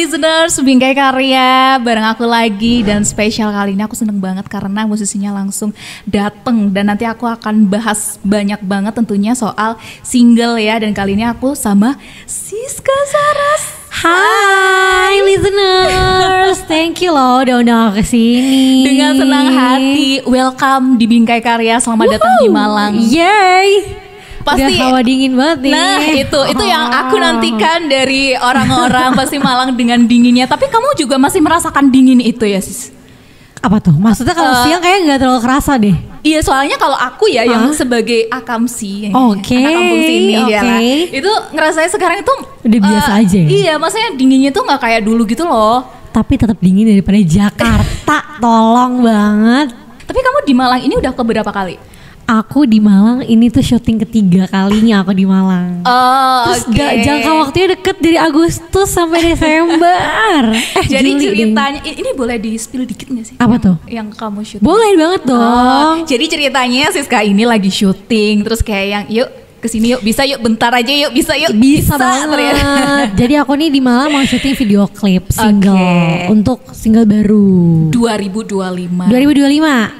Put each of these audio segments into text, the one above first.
listeners, Bingkai Karya bareng aku lagi. Dan spesial kali ini aku seneng banget karena musisinya langsung dateng. Dan nanti aku akan bahas banyak banget tentunya soal single ya. Dan kali ini aku sama Siska Saras. Hai listeners, thank you loh udah undang aku kesini. Dengan senang hati, welcome di Bingkai Karya. Selamat datang di Malang. Yay. Pasti udah hawa dingin banget nih. Nah itu yang aku nantikan dari orang-orang. Pasti Malang dengan dinginnya. Tapi kamu juga masih merasakan dingin itu ya sis? Apa tuh? Maksudnya kalau siang kayaknya gak terlalu kerasa deh. Iya, soalnya kalau aku ya yang sebagai akamsi, anak kampung sini ya lah, itu ngerasanya sekarang itu udah biasa aja ya? Iya, maksudnya dinginnya tuh gak kayak dulu gitu loh. Tapi tetap dingin daripada Jakarta. Tolong banget. Tapi kamu di Malang ini udah keberapa kali? Aku di Malang ini tuh syuting ketiga kalinya aku di Malang. Terus jangka waktunya deket dari Agustus sampai Desember. Jadi ceritanya ini boleh di spill dikit gak sih? Apa tuh? Yang kamu syuting? Boleh banget dong. Jadi ceritanya Siska ini lagi syuting, terus kayak yang yuk kesini yuk, bisa yuk, bentar aja yuk, bisa yuk. Bisa banget. Jadi aku nih di Malang mau syuting video klip single untuk single baru 2025.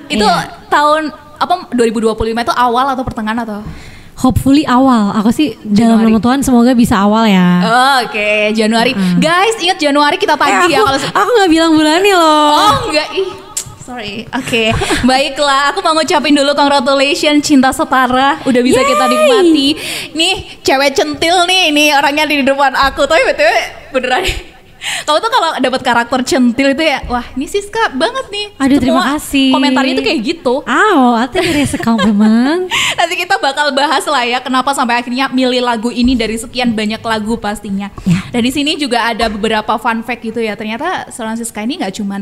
Itu tahun apa 2025 itu awal atau pertengahan atau? Hopefully awal. Aku sih dalam nama Tuhan semoga bisa awal ya. Oke, Januari. Guys, ingat Januari kita tagih ya kalau aku nggak bilang bulannya loh. Oh, enggak. Sorry. Oke. Baiklah, aku mau ngucapin dulu congratulations Cinta Setara udah bisa kita nikmati. Nih, cewek centil nih, ini orangnya di depan aku. Tapi BTW beneran. Kamu tuh kalau dapat karakter centil itu ya, wah ini Siska banget nih. Aduh, terima kasih. Komentarnya tuh kayak gitu. I think it is a compliment. Nanti kita bakal bahas lah ya kenapa sampai akhirnya milih lagu ini dari sekian banyak lagu pastinya. Ya. Dan di sini juga ada beberapa fun fact gitu ya. Ternyata seorang Siska ini nggak cuman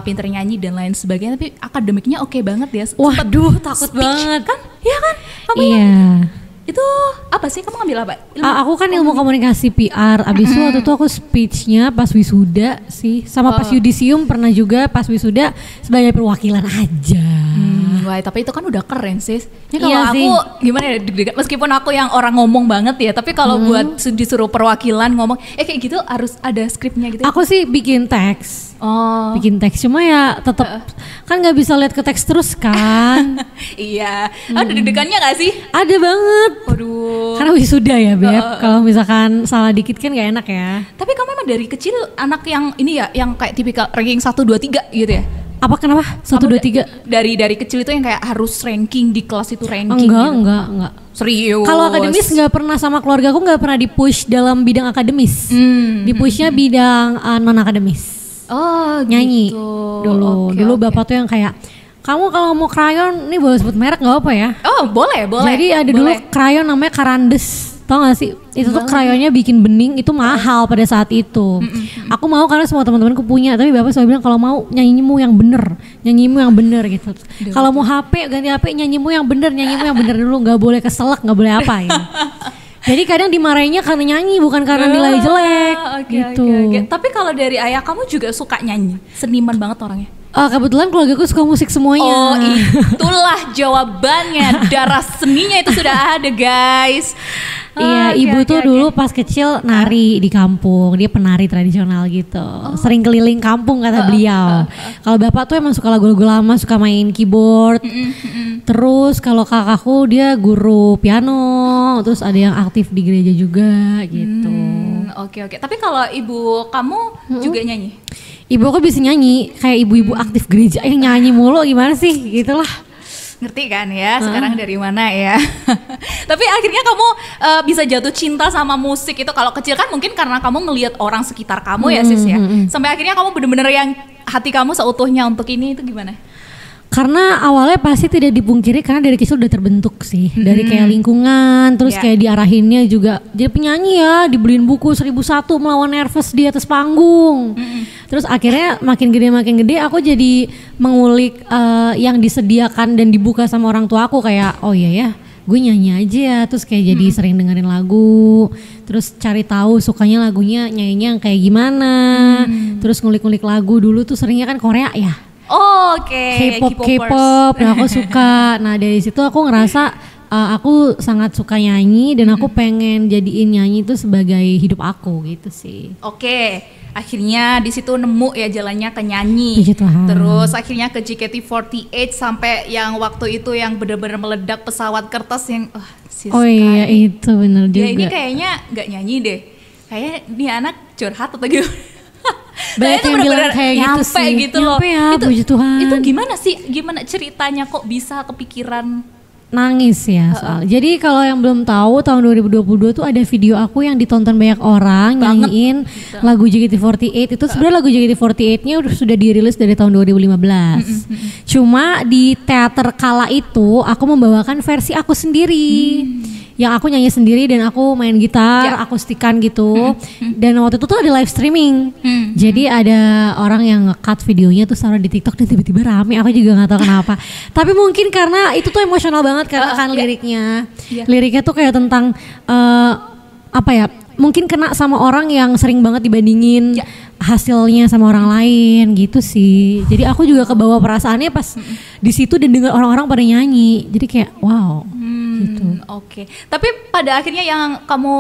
pinter nyanyi dan lain sebagainya, tapi akademiknya oke banget ya. Waduh, takut banget kan? Iya kan? Kamu iya. Itu apa sih? Kamu ngambil apa? Aku kan ilmu komunikasi PR. Abis itu waktu itu aku speechnya pas wisuda sih. Sama pas yudisium pernah juga pas wisuda sebagai perwakilan aja. Wah, tapi itu kan udah keren sis. Ini kalau Iya aku sih. gimana ya, deg-degan. Meskipun aku yang orang ngomong banget ya, tapi kalau buat disuruh perwakilan ngomong, kayak gitu harus ada skripnya gitu. Aku sih bikin teks. Bikin teks, cuma ya tetap kan nggak bisa lihat ke teks terus kan. Iya. Ada deg-degannya nggak sih? Ada banget. Waduh. Karena wisuda ya Beb. Kalau misalkan salah dikit kan nggak enak ya. Tapi kamu emang dari kecil anak yang ini ya, yang kayak tipikal ranking 1, 2, 3 gitu ya? Apa kenapa? 1, 2, 3? Dari kecil itu yang kayak harus ranking di kelas itu ranking Enggak. Serius? Kalau akademis nggak pernah sama keluarga aku nggak pernah di-push dalam bidang akademis. Di-pushnya bidang non-akademis. Oh nyanyi gitu. Dulu bapak tuh yang kayak, kamu kalau mau krayon, nih boleh sebut merek nggak apa ya? Oh boleh. Jadi ada dulu krayon namanya Karandes, tau gak sih? Itu tuh krayonnya bikin bening, itu mahal pada saat itu. Aku mau karena semua teman-temanku punya, tapi bapak selalu bilang kalau mau nyanyimu yang bener gitu. Kalau mau HP ganti HP, nyanyimu yang bener dulu, nggak boleh keselak, nggak boleh apa ya. Jadi kadang dimarahinnya karena nyanyi, bukan karena nilai jelek gitu. Tapi kalau dari ayah kamu juga suka nyanyi, seniman banget orangnya. Kebetulan keluargaku suka musik semuanya. Oh itulah jawabannya. Darah seninya itu sudah ada guys. Iya, ibu tuh dulu pas kecil nari di kampung. Dia penari tradisional gitu. Sering keliling kampung kata beliau. Kalau bapak tuh emang suka lagu-lagu lama, suka main keyboard. Terus kalau kakakku dia guru piano. Terus ada yang aktif di gereja juga gitu. Oke. Tapi kalau ibu kamu juga nyanyi? Ibu aku bisa nyanyi, kayak ibu-ibu aktif gereja yang nyanyi mulu, gimana sih gitulah. Ngerti kan ya sekarang dari mana ya. Tapi akhirnya kamu bisa jatuh cinta sama musik itu. Kalau kecil kan mungkin karena kamu ngelihat orang sekitar kamu ya sis ya. Sampai akhirnya kamu bener-bener yang hati kamu seutuhnya untuk ini, itu gimana? Karena awalnya pasti tidak dipungkiri karena dari kecil udah terbentuk sih. Dari kayak lingkungan, terus kayak diarahinnya juga jadi penyanyi ya, dibeliin buku 1001 melawan nervous di atas panggung. Terus akhirnya makin gede aku jadi mengulik yang disediakan dan dibuka sama orang tua aku, kayak oh iya ya, gue nyanyi aja ya. Terus kayak jadi sering dengerin lagu, terus cari tahu sukanya lagunya nyanyinya yang kayak gimana. Terus ngulik-ngulik lagu, dulu tuh seringnya kan Korea ya. K-pop, nah aku suka. Nah dari situ aku ngerasa aku sangat suka nyanyi dan aku pengen jadiin nyanyi itu sebagai hidup aku gitu sih. Oke. akhirnya di situ nemu ya jalannya ke nyanyi. Puji Tuhan. Terus akhirnya ke JKT48 sampai yang waktu itu yang benar-benar meledak pesawat kertas yang si Oh Sky. iya itu bener juga. Ya ini kayaknya nggak nyanyi deh. Kayaknya ini anak curhat atau gitu. Banyak yang bilang kayak gitu sih. Gitu loh. Nyampe ya, puji Tuhan. Itu gimana sih? Gimana ceritanya kok bisa kepikiran? Nangis ya soal. Jadi kalau yang belum tahu tahun 2022 tuh ada video aku yang ditonton banyak orang nyanyiin lagu JKT48. Itu sebenarnya lagu JKT48-nya sudah dirilis dari tahun 2015. Cuma di teater kala itu aku membawakan versi aku sendiri. Yang aku nyanyi sendiri dan aku main gitar, akustikan gitu. Dan waktu itu tuh ada live streaming. Jadi ada orang yang nge-cut videonya tuh taruh di TikTok dan tiba-tiba rame. Aku juga nggak tahu kenapa. Tapi mungkin karena itu tuh emosional banget karena kan liriknya. Liriknya tuh kayak tentang apa ya? Mungkin kena sama orang yang sering banget dibandingin hasilnya sama orang lain gitu sih. Jadi aku juga kebawa perasaannya pas di situ dan dengar orang-orang pada nyanyi. Jadi kayak wow. Gitu. Oke. Tapi pada akhirnya yang kamu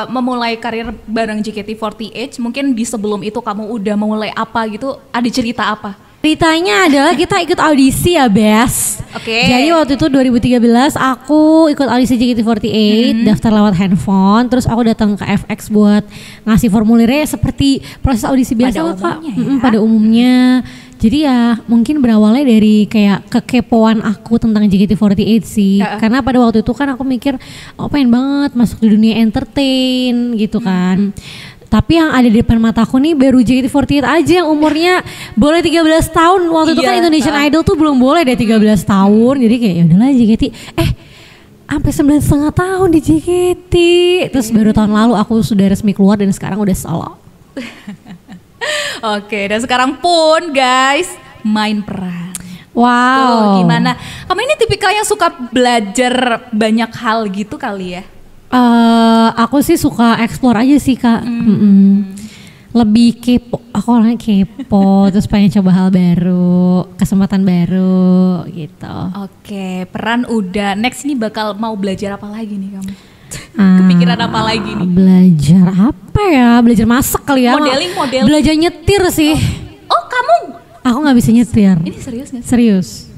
memulai karir bareng JKT48, mungkin di sebelum itu kamu udah memulai apa gitu? Ada cerita apa? Ceritanya adalah kita ikut audisi ya Bes. Oke. Jadi waktu itu 2013 aku ikut audisi JKT48, daftar lewat handphone. Terus aku datang ke FX buat ngasih formulirnya seperti proses audisi biasa lah Kak. Pada umumnya. Jadi ya mungkin berawalnya dari kayak kekepoan aku tentang JKT48 sih. Karena pada waktu itu kan aku mikir pengen banget masuk di dunia entertain gitu kan. Tapi yang ada di depan mataku nih baru JKT48 aja yang umurnya boleh 13 tahun. Waktu itu kan Indonesian Idol tuh belum boleh deh 13 tahun. Jadi kayak ya udahlah JKT. Sampai 9,5 tahun di JKT. Terus baru tahun lalu aku sudah resmi keluar dan sekarang udah solo. Oke, dan sekarang pun guys main peran. Wow. Tuh, gimana? Kamu ini tipikal yang suka belajar banyak hal gitu kali ya? Aku sih suka explore aja sih Kak. Lebih kepo, aku orangnya kepo, terus pengen coba hal baru, kesempatan baru gitu. Oke, peran udah. Next ini bakal mau belajar apa lagi nih kamu? Kepikiran apa lagi nih? Belajar apa ya? Belajar masak kali ya. Modeling. Belajar nyetir sih. Oh kamu? Aku nggak bisa nyetir. Ini serius nggak? Serius.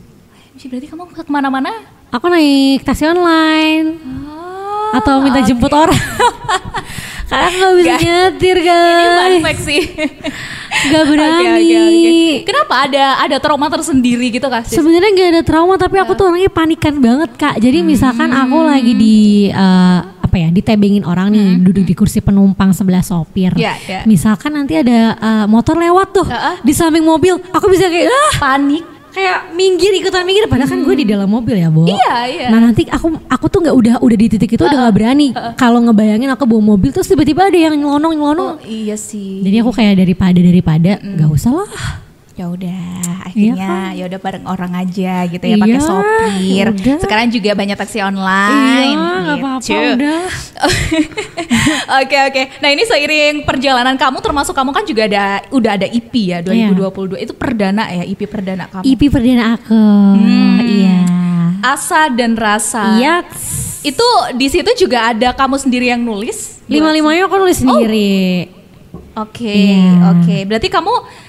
Berarti kamu kemana-mana? Aku naik taksi online. Atau minta jemput orang. Karena aku gak bisa nyetir guys. Ini fun fact sih. Gak berani. Okay. Kenapa ada trauma tersendiri gitu Kak? Sebenarnya gak ada trauma tapi aku tuh orangnya panikan banget Kak. Jadi misalkan aku lagi di ditebengin orang nih duduk di kursi penumpang sebelah sopir. Misalkan nanti ada motor lewat tuh di samping mobil, aku bisa kayak panik. Kayak ikutan minggir padahal kan gue di dalam mobil ya Bo. Iya. Nah nanti aku tuh nggak udah di titik itu udah nggak berani. Kalau ngebayangin aku bawa mobil terus tiba-tiba ada yang nyelonong. Oh, iya sih. Jadi aku kayak daripada nggak usah lah. Ya udah akhirnya ya udah bareng orang aja gitu ya pakai sopir. Yaudah. Sekarang juga banyak taksi online. Iya, nggak apa-apa udah. Oke. Nah ini seiring perjalanan kamu termasuk kamu kan juga udah ada EP ya 2022. Itu perdana ya EP perdana kamu. EP perdana aku. Iya. Asa dan Rasa. Iya. Itu di situ juga ada kamu sendiri yang nulis. 5-5-nya aku nulis sendiri. Oke. Berarti kamu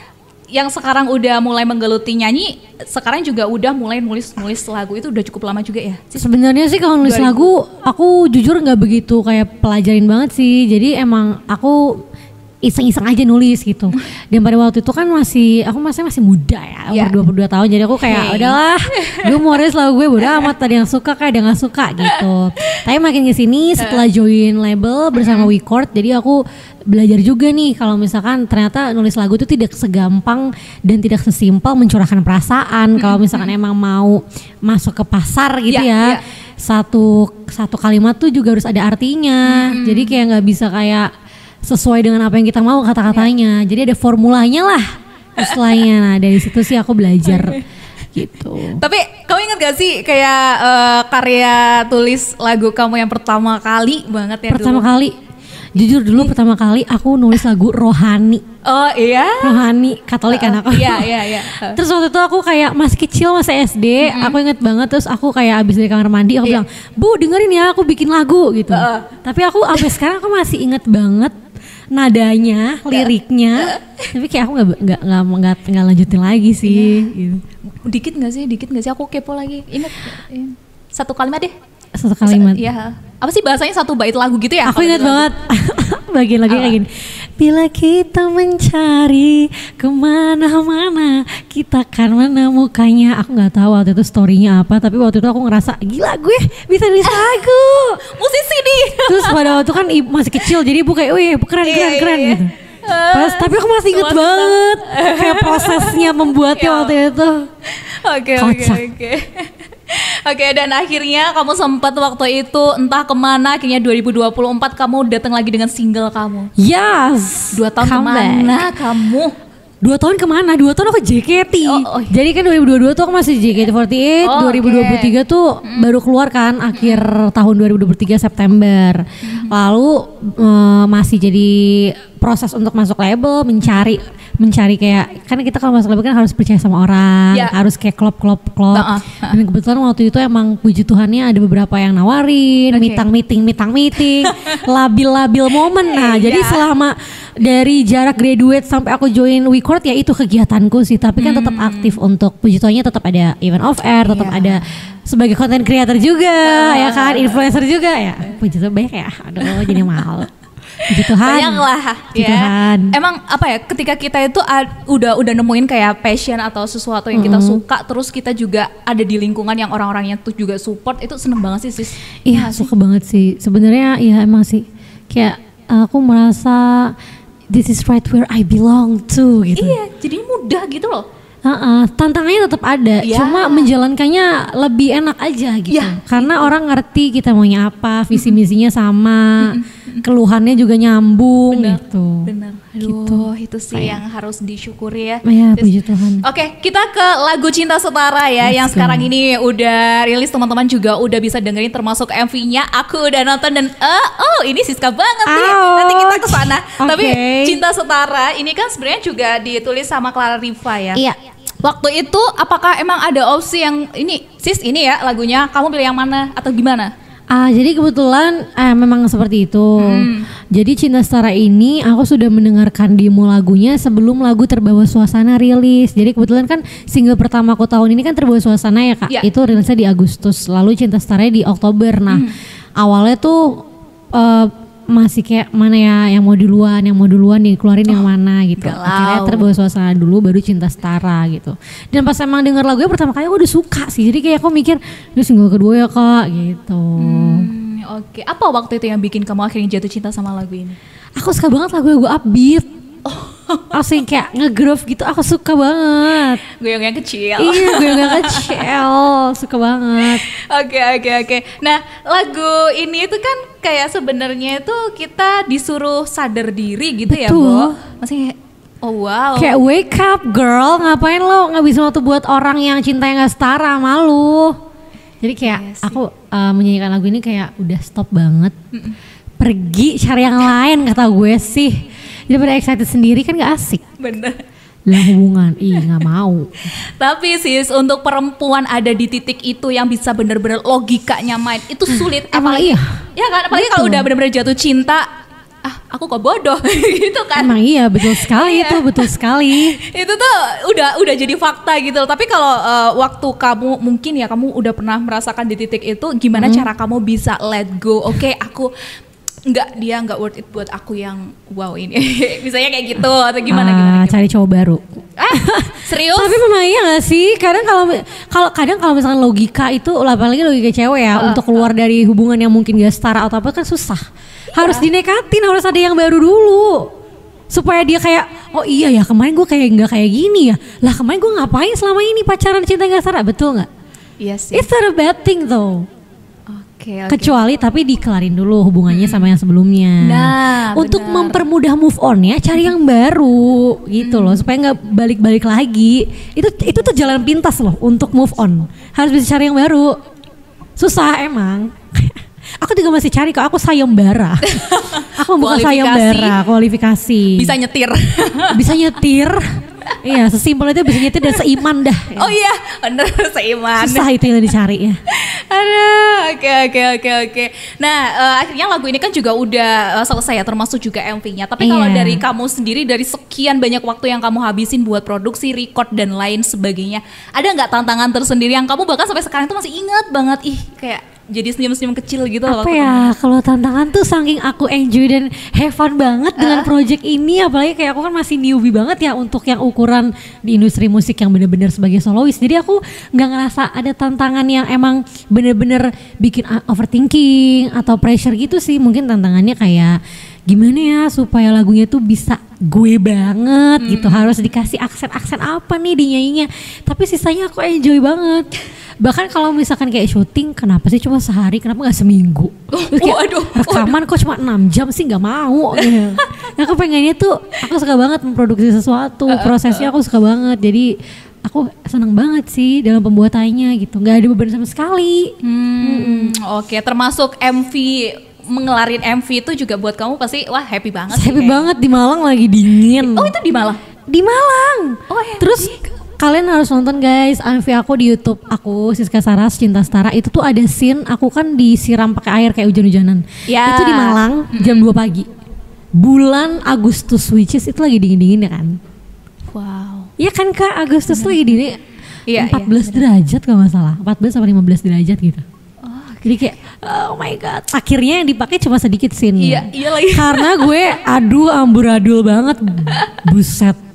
yang sekarang udah mulai menggeluti nyanyi, sekarang juga udah mulai nulis lagu itu udah cukup lama juga ya? Sebenarnya sih kalau nulis lagu, aku jujur nggak begitu kayak pelajarin banget sih. Jadi emang aku iseng-iseng aja nulis gitu. Dan pada waktu itu kan aku masih muda ya, umur 22 tahun. Jadi aku kayak udahlah, gue mau nulis lagu gue bodo amat, ada yang suka kayak ada yang nggak suka gitu. Tapi makin kesini setelah join label bersama WeCord, jadi aku belajar juga nih kalau misalkan ternyata nulis lagu itu tidak segampang dan tidak sesimpel mencurahkan perasaan. Kalau misalkan emang mau masuk ke pasar gitu satu kalimat tuh juga harus ada artinya. Jadi kayak nggak bisa kayak sesuai dengan apa yang kita mau kata-katanya. Jadi ada formulanya lah istilahnya. Nah dari situ sih aku belajar gitu. Tapi kamu ingat gak sih kayak karya tulis lagu kamu yang pertama kali banget ya? Pertama kali, jujur dulu pertama kali aku nulis lagu rohani. Oh iya? Rohani, Katolik kan aku. Iya. Terus waktu itu aku kayak masih kecil, masih SD, aku inget banget. Terus aku kayak abis dari kamar mandi, aku bilang, Bu dengerin ya aku bikin lagu gitu. Tapi aku sampai sekarang aku masih inget banget nadanya, liriknya. Tapi kayak aku nggak lanjutin lagi sih. Gitu. Dikit nggak sih? Aku kepo lagi. Ingat satu kalimat deh. Satu kalimat. Iya. Apa sih bahasanya satu bait lagu gitu ya? Aku ingat banget. Bagian lagi kayak gini. Bila kita mencari kemana-mana, kita akan menemukannya. Aku nggak tahu waktu itu storynya apa, tapi waktu itu aku ngerasa gila gue bisa nulis lagu. Musisi nih. Terus pada waktu kan masih kecil, jadi ibu kayak, wih keren gitu. Tapi aku masih inget banget kayak prosesnya membuatnya waktu itu. Oke. Oke, dan akhirnya kamu sempat waktu itu entah kemana, akhirnya 2024 kamu datang lagi dengan single kamu. Yes. 2 tahun kemana kamu? 2 tahun kemana? 2 tahun aku JKT. Jadi kan 2022 tuh aku masih JKT48, 2023 tuh baru keluar kan akhir tahun 2023 September. Lalu masih jadi proses untuk masuk label, mencari kayak, karena kita kalau masuk label kan harus percaya sama orang, harus kayak klop. Dan kebetulan waktu itu emang puji Tuhannya ada beberapa yang nawarin, meeting, labil momen. Nah, jadi selama dari jarak graduate sampai aku join WeCourt ya itu kegiatanku sih, tapi kan tetap aktif untuk puji Tuhannya, tetap ada event off air, tetap ada sebagai content creator juga, ya kan, influencer juga ya. Puji Tuhan banyak ya, aduh jadi mahal. Puji Tuhan. Banyak lah ya. Tuhan. Emang apa ya, ketika kita itu udah nemuin kayak passion atau sesuatu yang kita suka, terus kita juga ada di lingkungan yang orang-orangnya tuh juga support, itu seneng banget sih sis. Iya, suka banget sih. Sebenarnya ya emang sih kayak aku merasa this is right where I belong to gitu. Iya, jadi mudah gitu loh. Tantangannya tetap ada, cuma menjalankannya lebih enak aja gitu. Karena orang ngerti kita maunya apa, visi misinya sama, keluhannya juga nyambung gitu. Bener. Aduh, itu sih yang harus disyukuri ya. Iya, puji Tuhan. Oke, kita ke lagu Cinta Setara ya, yang sekarang ini udah rilis, teman-teman juga udah bisa dengerin, termasuk MV-nya. Aku udah nonton dan ini Siska banget nih. Nanti kita ke sana. Tapi Cinta Setara ini kan sebenarnya juga ditulis sama Clara Riva ya. Iya. Waktu itu apakah emang ada opsi yang ini, sis ini ya lagunya, kamu pilih yang mana atau gimana? Jadi kebetulan memang seperti itu. Jadi Cinta Setara ini aku sudah mendengarkan demo lagunya sebelum lagu Terbawa Suasana rilis. Jadi kebetulan kan single pertama aku tahun ini kan Terbawa Suasana ya kak. Itu rilisnya di Agustus, lalu Cinta Setara di Oktober. Nah awalnya tuh masih kayak mana ya yang mau duluan dikeluarin yang mana gitu. Akhirnya Terbawa Suasana dulu, baru Cinta Setara gitu. Dan pas emang denger lagunya pertama kali aku udah suka sih. Jadi kayak aku mikir ini single kedua ya kak gitu. Oke. Apa waktu itu yang bikin kamu akhirnya jatuh cinta sama lagu ini? Aku suka banget lagu-lagu upbeat. Asing kayak nge-groove gitu, aku suka banget. Goyang yang kecil. Iya, goyang yang kecil, suka banget. Oke. Nah, lagu ini itu kan kayak sebenarnya itu kita disuruh sadar diri gitu. Betul. Ya, Bo. Masih wow. Kayak wake up girl, ngapain lo ngabisin waktu buat orang yang cintanya gak setara sama lu. Jadi kayak aku menyanyikan lagu ini kayak udah stop banget. Pergi cari yang lain kata gue sih. Daripada excited sendiri kan gak asik. Bener. Dalam hubungan, gak mau. Tapi sis, untuk perempuan ada di titik itu yang bisa bener-bener logikanya main, itu sulit. Apalagi, ya kan, apalagi kalau udah bener-bener jatuh cinta, aku kok bodoh gitu kan. Emang iya, betul sekali itu, betul sekali. Itu tuh udah jadi fakta gitu loh. Tapi kalau waktu kamu mungkin ya kamu udah pernah merasakan di titik itu, gimana cara kamu bisa let go? Oke, aku dia nggak worth it buat aku yang wow ini. Misalnya kayak gitu atau gimana? Cari cowok baru. Serius? Tapi memang iya nggak sih? Kadang kalau misalkan logika itu, apalagi logika cewek ya, untuk keluar dari hubungan yang mungkin gak setara atau apa kan susah. Harus dinekatin, harus ada yang baru dulu. Supaya dia kayak, oh iya ya kemarin gue kayak nggak kayak gini ya. Lah kemarin gue ngapain selama ini pacaran cinta gak setara, betul nggak? Iya sih. It's not a bad thing though. Okay. Kecuali tapi dikelarin dulu hubungannya sama yang sebelumnya. Nah, untuk mempermudah move on ya, cari yang baru gitu loh, supaya nggak balik-balik lagi. Itu tuh jalan pintas loh untuk move on. Harus bisa cari yang baru. Susah emang. Aku juga masih cari kok, aku sayembara. Aku bukan sayembara, kualifikasi. Bisa nyetir. Bisa nyetir. Iya, sesimpel itu bisa nyetir dan seiman dah. Oh iya, bener seiman. Susah itu yang dicari ya. Aduh, oke. Nah, akhirnya lagu ini kan juga udah selesai ya, termasuk juga MV-nya. Tapi kalau Iya. dari kamu sendiri, dari sekian banyak waktu yang kamu habisin buat produksi, record dan lain sebagainya, ada nggak tantangan tersendiri yang kamu bahkan sampai sekarang tuh masih ingat banget? Ih, kayak jadi senyum-senyum kecil gitu loh. Apa ya, kalau tantangan tuh saking aku enjoy dan have fun banget dengan project ini, apalagi kayak aku kan masih newbie banget ya untuk yang ukuran di industri musik yang bener-bener sebagai solois. Jadi aku nggak ngerasa ada tantangan yang emang bener-bener bikin overthinking atau pressure gitu sih. Mungkin tantangannya kayak gimana ya supaya lagunya tuh bisa gue banget gitu, harus dikasih aksen-aksen apa nih di nyanyinya. Tapi sisanya aku enjoy banget. Bahkan kalau misalkan kayak syuting, kenapa sih cuma sehari, kenapa nggak seminggu? Terus kayak rekaman kok cuma 6 jam sih, nggak mau gitu. Nah, aku pengennya tuh, aku suka banget memproduksi sesuatu, prosesnya aku suka banget. Jadi aku seneng banget sih dalam pembuatannya gitu, nggak ada beban sama sekali. Oke, termasuk MV, ngelarin MV itu juga buat kamu pasti wah happy banget. Happy banget, di Malang lagi dingin. Oh, itu di Malang? Di Malang. Oh, ya. Terus kalian harus nonton guys MV aku di YouTube aku, Siska Saras Cinta Setara. Itu tuh ada scene aku kan disiram pakai air kayak hujan-hujanan. Ya. Itu di Malang jam 2 pagi. Bulan Agustus, which is itu lagi dingin-dingin ya kan. Wow. Iya kan Kak, Agustus lagi dingin. Iya, 14 derajat kalau nggak salah. 14 sampai 15 derajat gitu. Jadi kayak oh my god. Akhirnya yang dipakai cuma sedikit scene-nya. Iya lagi. Karena gue amburadul banget. Buset.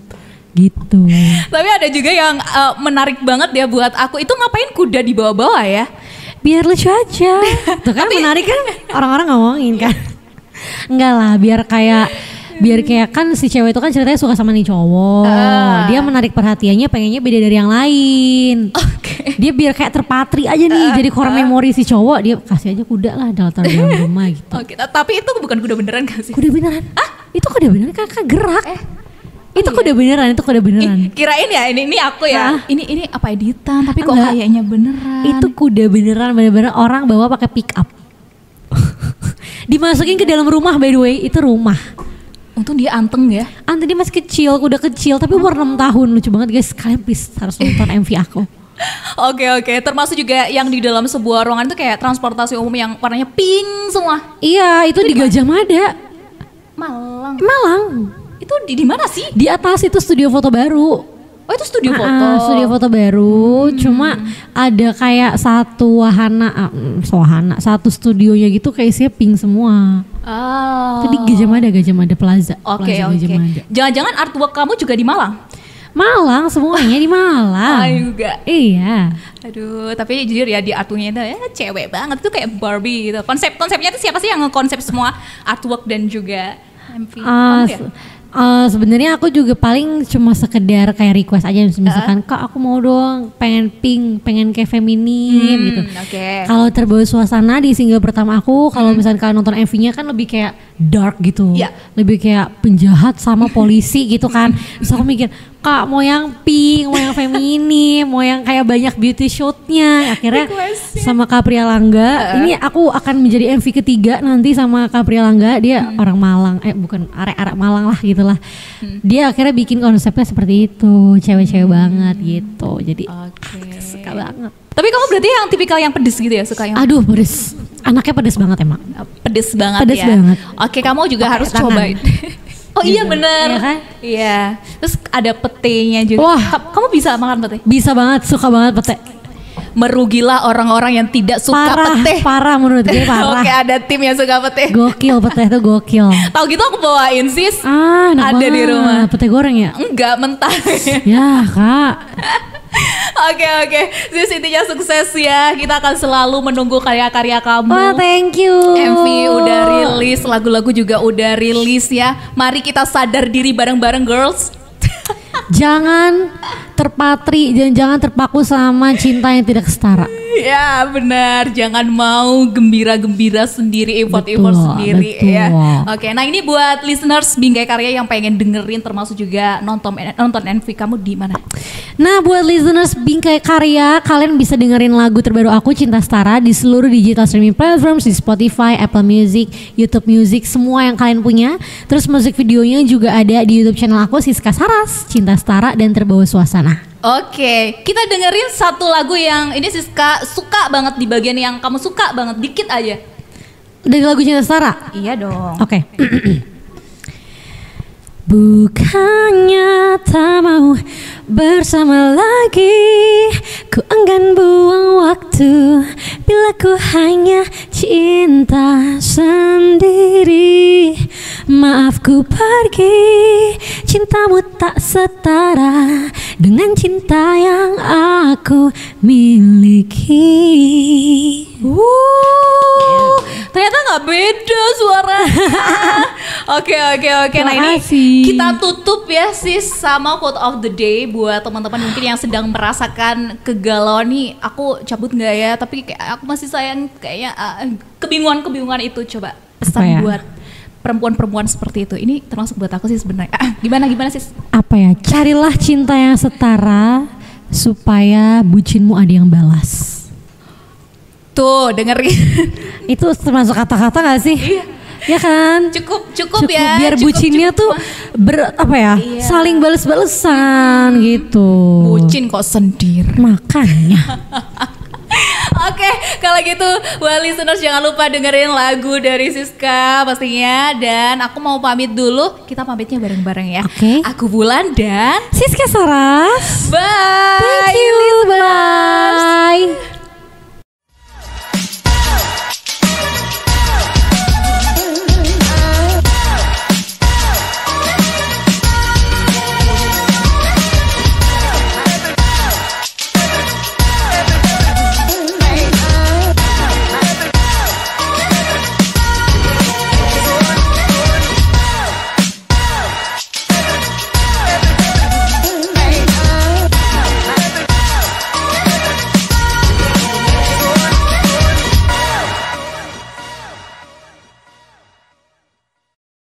Gitu. Tapi ada juga yang menarik banget ya buat aku, itu ngapain kuda di bawah-bawah ya? Biar lucu aja. Tuh kan menarik kan, orang-orang ngomongin kan. Enggak lah, biar kayak kan si cewek itu kan ceritanya suka sama nih cowok. Dia menarik perhatiannya, pengennya beda dari yang lain. Dia biar kayak terpatri aja nih, jadi core memori si cowok. Dia kasih aja kuda lah dalam rumah gitu. Oke, tapi itu bukan kuda beneran gak sih? Kuda beneran? Itu kuda beneran, kan gerak. Itu kuda beneran, itu kuda beneran. Kirain ya ini aku ya. Ini apa editan, tapi kok Enggak. kayaknya beneran. Itu kuda beneran, bener-bener orang bawa pakai pick up. Dimasukin ke dalam rumah, by the way, itu rumah. Untung dia anteng ya. Ante dia masih kecil, kuda kecil, tapi umur 6 tahun. Lucu banget guys, kalian please harus nonton MV aku. Oke. Termasuk juga yang di dalam sebuah ruangan itu kayak transportasi umum yang warnanya pink semua. Iya, itu di Gajah Mada. Malang. Itu di mana sih? Di atas itu studio foto baru. Oh, itu studio foto. Studio foto baru, cuma ada kayak satu satu studionya gitu kayak isinya pink semua. Oh. Itu di Gajah Mada Plaza. Oke. Gajah Mada. Jangan-jangan artwork kamu juga di Malang? Malang, semuanya di Malang. Juga. Iya. Aduh, tapi jujur ya di artworknya itu ya cewek banget, itu kayak Barbie gitu. Konsepnya itu siapa sih yang ngekonsep semua artwork dan juga MV? Kamu ya? Sebenarnya aku juga paling cuma sekedar kayak request aja, misalkan Kak aku mau dong pengen pink, pengen kayak feminim gitu. Kalau terbawa suasana di single pertama aku, kalau misalkan kalian nonton MV-nya kan lebih kayak dark gitu, lebih kayak penjahat sama polisi gitu kan. Terus aku mikir Kak mau yang pink, mau yang feminim, mau yang kayak banyak beauty shootnya. Akhirnya sama Kapria Langga, ini aku akan menjadi MV ketiga nanti sama Kapria Langga. Dia orang Malang, bukan arek-arek Malang lah gitulah. Dia akhirnya bikin konsepnya seperti itu, cewek-cewek banget gitu. Jadi suka banget. Tapi kamu berarti yang tipikal yang pedes gitu ya, suka yang? Aduh pedes, anaknya pedes banget emang. Pedes banget pedes ya. Banget. Oke, kamu juga harus cobain. Oh iya bener. Iya kan? Iya. Terus ada petenya juga. Wah. Kamu bisa makan pete? Bisa banget, suka banget pete. Merugilah orang-orang yang tidak suka pete. Parah menurut gue, parah. Oke, ada tim yang suka pete. Gokil, pete itu gokil. Tahu gitu aku bawain sis. Enak ada banget. Di rumah. Pete goreng ya? Enggak, mentah. Ya Kak. Oke. Sis, intinya sukses ya. Kita akan selalu menunggu karya-karya kamu. Wah, thank you. MV udah rilis, lagu-lagu juga udah rilis ya. Mari kita sadar diri bareng-bareng girls. Jangan terpatri dan jangan terpaku sama cinta yang tidak setara. Ya benar, jangan mau gembira-gembira sendiri, effort-effort Betul, sendiri betul. ya. Oke, nah ini buat listeners Bingkai Karya yang pengen dengerin termasuk juga nonton MV kamu di mana? Nah buat listeners Bingkai Karya, kalian bisa dengerin lagu terbaru aku Cinta Setara di seluruh digital streaming platforms, di Spotify, Apple Music, YouTube Music, semua yang kalian punya. Terus musik videonya juga ada di YouTube channel aku Siska Saras, Cinta Setara dan Terbawa Suasana. Oke, kita dengerin satu lagu yang ini Siska suka banget, di bagian yang kamu suka banget, dikit aja. Dari lagu Cinta Setara? Iya dong. Oke. Bukannya tak mau bersama lagi, ku enggan buang waktu bila ku hanya cinta sendiri. Maaf ku pergi, cintamu tak setara dengan cinta yang aku miliki. Ternyata nggak beda suaranya. Oke. Nah ini Makasih. kita tutup ya sis sama quote of the day buat teman-teman mungkin yang sedang merasakan kegalauan nih. Aku cabut nggak ya? Tapi kayak aku masih sayang, kayaknya kebingungan itu. Coba pesan ya? buat perempuan-perempuan seperti itu. Ini termasuk buat aku sih sebenarnya. Gimana sis? Apa ya? Carilah cinta yang setara supaya bucinmu ada yang balas. Tuh dengerin. Itu termasuk kata-kata gak sih? Iya. Ya kan? Cukup ya. Biar bucinnya tuh Iya. saling bales-balesan gitu. Bucin kok sendiri. Makanya. Oke, kalau gitu buat listeners jangan lupa dengerin lagu dari Siska pastinya. Dan aku mau pamit dulu. Kita pamitnya bareng-bareng ya. Oke. Aku Bulan dan Siska Saras. bye. Thank you. Bye.